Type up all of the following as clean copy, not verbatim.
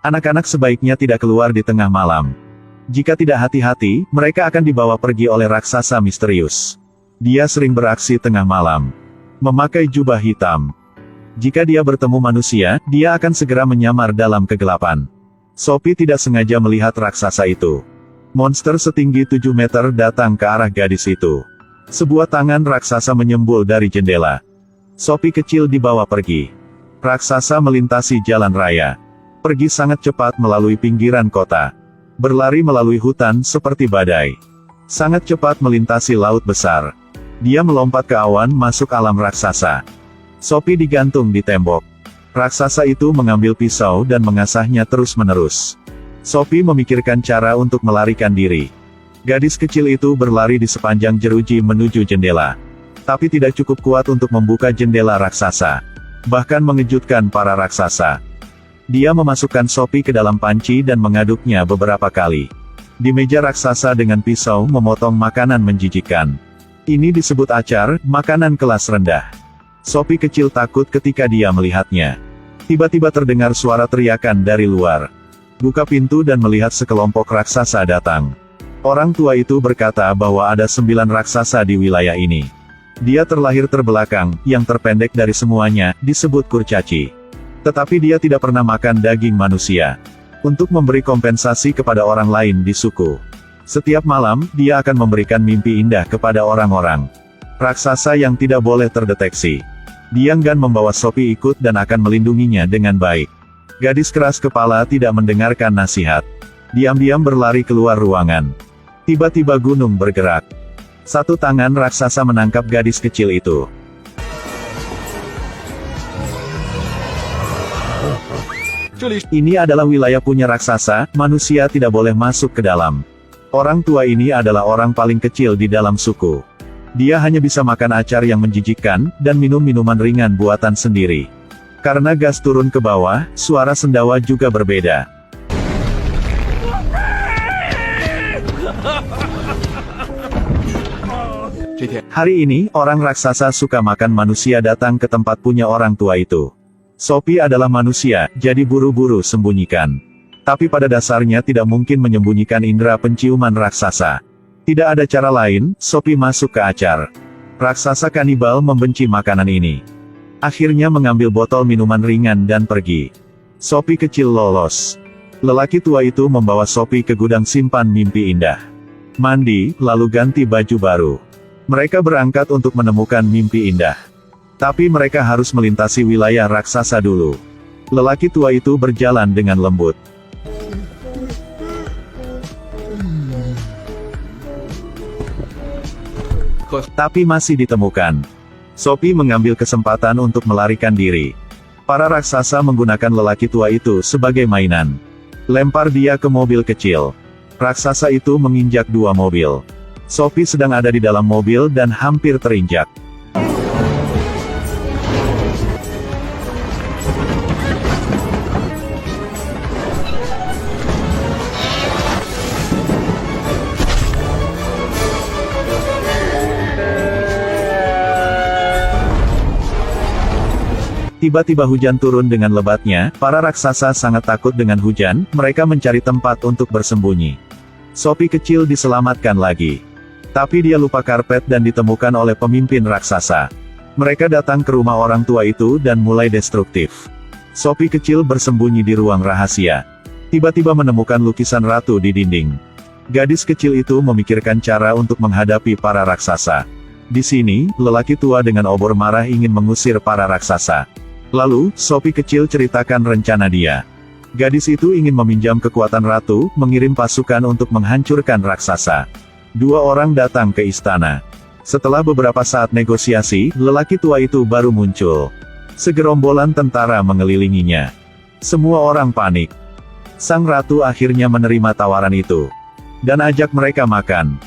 Anak-anak sebaiknya tidak keluar di tengah malam. Jika tidak hati-hati, mereka akan dibawa pergi oleh raksasa misterius. Dia sering beraksi tengah malam. Memakai jubah hitam. Jika dia bertemu manusia, dia akan segera menyamar dalam kegelapan. Sophie tidak sengaja melihat raksasa itu. Monster setinggi 7 meter datang ke arah gadis itu. Sebuah tangan raksasa menyembul dari jendela. Sophie kecil dibawa pergi. Raksasa melintasi jalan raya. Pergi sangat cepat melalui pinggiran kota. Berlari melalui hutan seperti badai. Sangat cepat melintasi laut besar. Dia melompat ke awan masuk alam raksasa. Sophie digantung di tembok. Raksasa itu mengambil pisau dan mengasahnya terus-menerus. Sophie memikirkan cara untuk melarikan diri. Gadis kecil itu berlari di sepanjang jeruji menuju jendela. Tapi tidak cukup kuat untuk membuka jendela raksasa. Bahkan mengejutkan para raksasa. Dia memasukkan Sophie ke dalam panci dan mengaduknya beberapa kali. Di meja raksasa dengan pisau memotong makanan menjijikkan. Ini disebut acar, makanan kelas rendah. Sophie kecil takut ketika dia melihatnya. Tiba-tiba terdengar suara teriakan dari luar. Buka pintu dan melihat sekelompok raksasa datang. Orang tua itu berkata bahwa ada 9 raksasa di wilayah ini. Dia terlahir terbelakang, yang terpendek dari semuanya, disebut kurcaci. Tetapi dia tidak pernah makan daging manusia. Untuk memberi kompensasi kepada orang lain di suku. Setiap malam, dia akan memberikan mimpi indah kepada orang-orang. Raksasa yang tidak boleh terdeteksi. Dia enggan membawa Sophie ikut dan akan melindunginya dengan baik. Gadis keras kepala tidak mendengarkan nasihat. Diam-diam berlari keluar ruangan. Tiba-tiba gunung bergerak. Satu tangan raksasa menangkap gadis kecil itu. Ini adalah wilayah punya raksasa, manusia tidak boleh masuk ke dalam. Orang tua ini adalah orang paling kecil di dalam suku. Dia hanya bisa makan acar yang menjijikkan, dan minum minuman ringan buatan sendiri. Karena gas turun ke bawah, suara sendawa juga berbeda. Hari ini, orang raksasa suka makan manusia datang ke tempat punya orang tua itu. Sophie adalah manusia, jadi buru-buru sembunyikan. Tapi pada dasarnya tidak mungkin menyembunyikan indera penciuman raksasa. Tidak ada cara lain, Sophie masuk ke acar. Raksasa kanibal membenci makanan ini. Akhirnya mengambil botol minuman ringan dan pergi. Sophie kecil lolos. Lelaki tua itu membawa Sophie ke gudang simpan mimpi indah. Mandi, lalu ganti baju baru. Mereka berangkat untuk menemukan mimpi indah. Tapi mereka harus melintasi wilayah raksasa dulu. Lelaki tua itu berjalan dengan lembut. Tapi masih ditemukan. Sophie mengambil kesempatan untuk melarikan diri. Para raksasa menggunakan lelaki tua itu sebagai mainan. Lempar dia ke mobil kecil. Raksasa itu menginjak 2 mobil. Sophie sedang ada di dalam mobil dan hampir terinjak. Tiba-tiba hujan turun dengan lebatnya, para raksasa sangat takut dengan hujan, mereka mencari tempat untuk bersembunyi. Sophie kecil diselamatkan lagi. Tapi dia lupa karpet dan ditemukan oleh pemimpin raksasa. Mereka datang ke rumah orang tua itu dan mulai destruktif. Sophie kecil bersembunyi di ruang rahasia. Tiba-tiba menemukan lukisan ratu di dinding. Gadis kecil itu memikirkan cara untuk menghadapi para raksasa. Di sini, lelaki tua dengan obor marah ingin mengusir para raksasa. Lalu, Sophie kecil ceritakan rencana dia. Gadis itu ingin meminjam kekuatan ratu, mengirim pasukan untuk menghancurkan raksasa. 2 orang datang ke istana. Setelah beberapa saat negosiasi, lelaki tua itu baru muncul. Segerombolan tentara mengelilinginya. Semua orang panik. Sang ratu akhirnya menerima tawaran itu. Dan ajak mereka makan.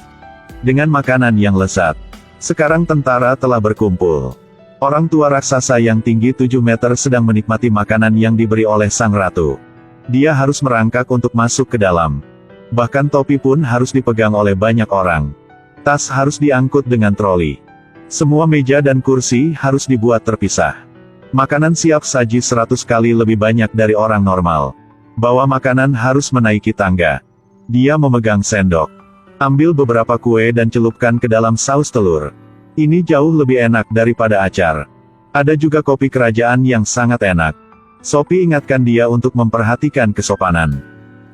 Dengan makanan yang lezat. Sekarang tentara telah berkumpul. Orang tua raksasa yang tinggi 7 meter sedang menikmati makanan yang diberi oleh sang ratu. Dia harus merangkak untuk masuk ke dalam. Bahkan topi pun harus dipegang oleh banyak orang. Tas harus diangkut dengan troli. Semua meja dan kursi harus dibuat terpisah. Makanan siap saji 100 kali lebih banyak dari orang normal. Bawa makanan harus menaiki tangga. Dia memegang sendok. Ambil beberapa kue dan celupkan ke dalam saus telur. Ini jauh lebih enak daripada acar. Ada juga kopi kerajaan yang sangat enak. Sophie ingatkan dia untuk memperhatikan kesopanan.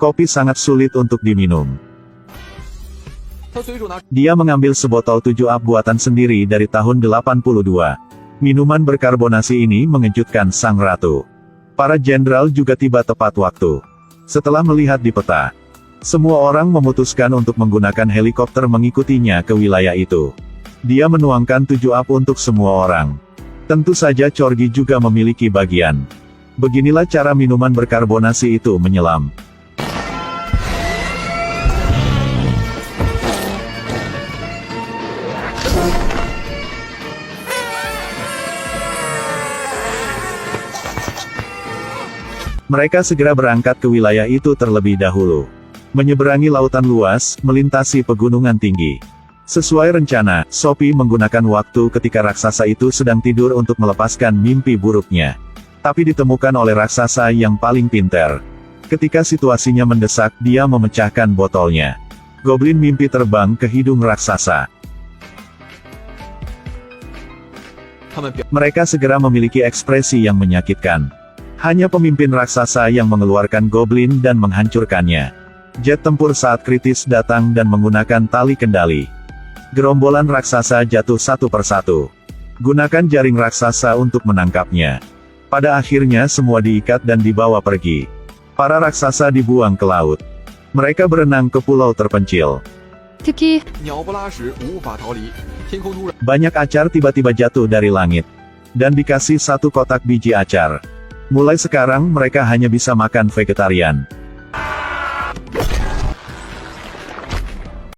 Kopi sangat sulit untuk diminum. Dia mengambil sebotol 7 up buatan sendiri dari tahun 82. Minuman berkarbonasi ini mengejutkan sang ratu. Para jenderal juga tiba tepat waktu. Setelah melihat di peta, semua orang memutuskan untuk menggunakan helikopter mengikutinya ke wilayah itu. Dia menuangkan 7 up untuk semua orang. Tentu saja Corgi juga memiliki bagian. Beginilah cara minuman berkarbonasi itu menyelam. Mereka segera berangkat ke wilayah itu terlebih dahulu. Menyeberangi lautan luas, melintasi pegunungan tinggi. Sesuai rencana, Sophie menggunakan waktu ketika raksasa itu sedang tidur untuk melepaskan mimpi buruknya. Tapi ditemukan oleh raksasa yang paling pintar. Ketika situasinya mendesak, dia memecahkan botolnya. Goblin mimpi terbang ke hidung raksasa. Mereka segera memiliki ekspresi yang menyakitkan. Hanya pemimpin raksasa yang mengeluarkan goblin dan menghancurkannya. Jet tempur saat kritis datang dan menggunakan tali kendali. Gerombolan raksasa jatuh satu persatu. Gunakan jaring raksasa untuk menangkapnya. Pada akhirnya semua diikat dan dibawa pergi. Para raksasa dibuang ke laut. Mereka berenang ke pulau terpencil. Banyak acar tiba-tiba jatuh dari langit. Dan dikasih 1 kotak biji acar. Mulai sekarang mereka hanya bisa makan vegetarian.